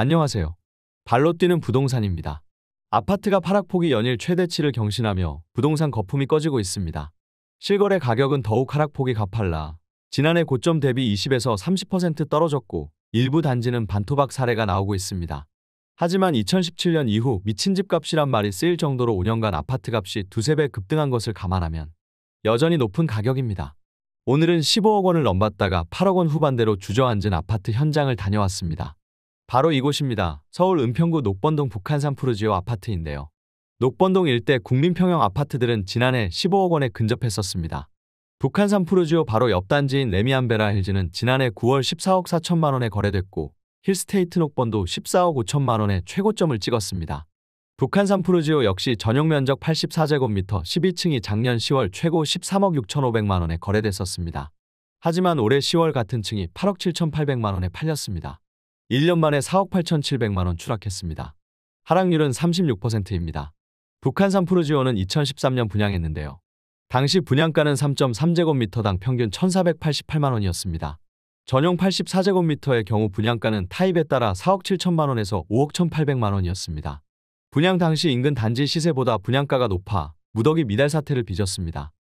안녕하세요. 발로 뛰는 부동산입니다. 아파트가 하락폭이 연일 최대치를 경신하며 부동산 거품이 꺼지고 있습니다. 실거래 가격은 더욱 하락폭이 가팔라 지난해 고점 대비 20에서 30% 떨어졌고 일부 단지는 반토막 사례가 나오고 있습니다. 하지만 2017년 이후 미친 집값이란 말이 쓰일 정도로 5년간 아파트값이 두세 배 급등한 것을 감안하면 여전히 높은 가격입니다. 오늘은 15억 원을 넘봤다가 8억 원 후반대로 주저앉은 아파트 현장을 다녀왔습니다. 바로 이곳입니다. 서울 은평구 녹번동 북한산 푸르지오 아파트인데요. 녹번동 일대 국민평형 아파트들은 지난해 15억 원에 근접했었습니다. 북한산 푸르지오 바로 옆 단지인 레미안베라 힐즈는 지난해 9월 14억 4천만 원에 거래됐고 힐스테이트 녹번도 14억 5천만 원의 최고점을 찍었습니다. 북한산 푸르지오 역시 전용 면적 84제곱미터 12층이 작년 10월 최고 13억 6,500만 원에 거래됐었습니다. 하지만 올해 10월 같은 층이 8억 7,800만 원에 팔렸습니다. 1년 만에 4억 8,700만 원 추락했습니다. 하락률은 36%입니다. 북한산 푸르지오는 2013년 분양했는데요. 당시 분양가는 3.3제곱미터당 평균 1,488만 원이었습니다. 전용 84제곱미터의 경우 분양가는 타입에 따라 4억 7천만 원에서 5억 1,800만 원이었습니다. 분양 당시 인근 단지 시세보다 분양가가 높아 무더기 미달 사태를 빚었습니다.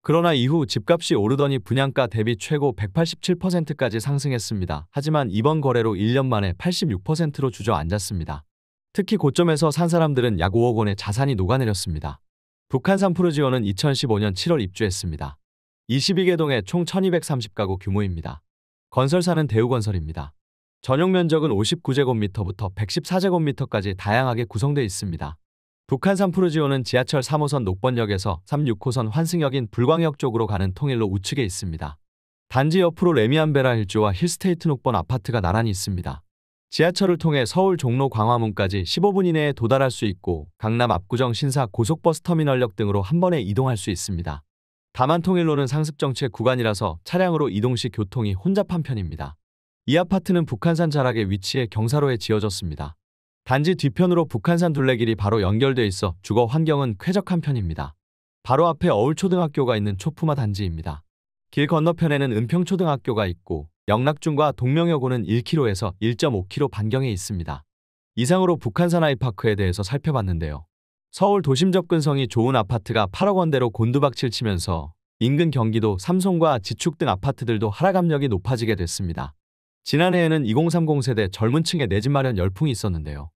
그러나 이후 집값이 오르더니 분양가 대비 최고 187%까지 상승했습니다. 하지만 이번 거래로 1년 만에 86%로 주저앉았습니다. 특히 고점에서 산 사람들은 약 5억 원의 자산이 녹아내렸습니다. 북한산 푸르지오는 2015년 7월 입주했습니다. 22개 동에 총 1230가구 규모입니다. 건설사는 대우건설입니다. 전용 면적은 59제곱미터부터 114제곱미터까지 다양하게 구성되어 있습니다. 북한산 푸르지오는 지하철 3호선 녹번역에서 36호선 환승역인 불광역 쪽으로 가는 통일로 우측에 있습니다. 단지 옆으로 레미안베라 힐즈와 힐스테이트 녹번 아파트가 나란히 있습니다. 지하철을 통해 서울 종로 광화문까지 15분 이내에 도달할 수 있고 강남 압구정 신사 고속버스 터미널역 등으로 한 번에 이동할 수 있습니다. 다만 통일로는 상습정체 구간이라서 차량으로 이동 시 교통이 혼잡한 편입니다. 이 아파트는 북한산 자락에 위치해 경사로에 지어졌습니다. 단지 뒤편으로 북한산 둘레길이 바로 연결돼 있어 주거 환경은 쾌적한 편입니다. 바로 앞에 어울초등학교가 있는 초품화 단지입니다. 길 건너편에는 은평초등학교가 있고 영락중과 동명여고는 1km에서 1.5km 반경에 있습니다. 이상으로 북한산 아이파크에 대해서 살펴봤는데요. 서울 도심 접근성이 좋은 아파트가 8억 원대로 곤두박질 치면서 인근 경기도 삼성과 지축 등 아파트들도 하락 압력이 높아지게 됐습니다. 지난해에는 2030 세대 젊은 층의 내 집 마련 열풍이 있었는데요.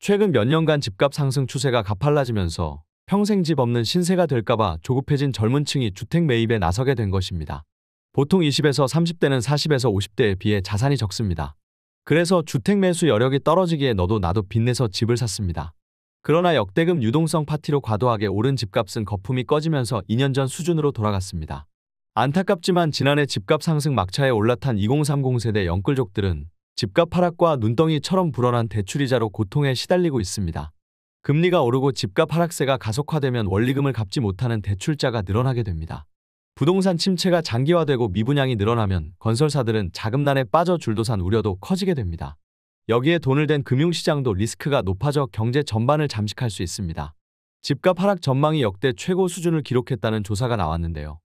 최근 몇 년간 집값 상승 추세가 가팔라지면서 평생 집 없는 신세가 될까봐 조급해진 젊은 층이 주택 매입에 나서게 된 것입니다. 보통 20에서 30대는 40에서 50대에 비해 자산이 적습니다. 그래서 주택 매수 여력이 떨어지기에 너도 나도 빚내서 집을 샀습니다. 그러나 역대급 유동성 파티로 과도하게 오른 집값은 거품이 꺼지면서 2년 전 수준으로 돌아갔습니다. 안타깝지만 지난해 집값 상승 막차에 올라탄 2030 세대 영끌족들은 집값 하락과 눈덩이처럼 불어난 대출이자로 고통에 시달리고 있습니다. 금리가 오르고 집값 하락세가 가속화되면 원리금을 갚지 못하는 대출자가 늘어나게 됩니다. 부동산 침체가 장기화되고 미분양이 늘어나면 건설사들은 자금난에 빠져 줄도산 우려도 커지게 됩니다. 여기에 돈을 댄 금융시장도 리스크가 높아져 경제 전반을 잠식할 수 있습니다. 집값 하락 전망이 역대 최고 수준을 기록했다는 조사가 나왔는데요.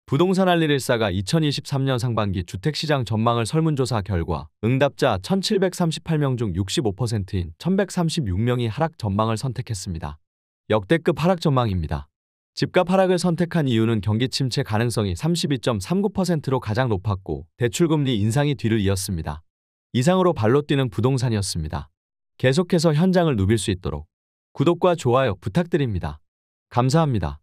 부동산 알리릴사가 2023년 상반기 주택시장 전망을 설문조사 결과 응답자 1738명 중 65%인 1136명이 하락 전망을 선택했습니다. 역대급 하락 전망입니다. 집값 하락을 선택한 이유는 경기 침체 가능성이 32.39%로 가장 높았고 대출금리 인상이 뒤를 이었습니다. 이상으로 발로 뛰는 부동산이었습니다. 계속해서 현장을 누빌 수 있도록 구독과 좋아요 부탁드립니다. 감사합니다.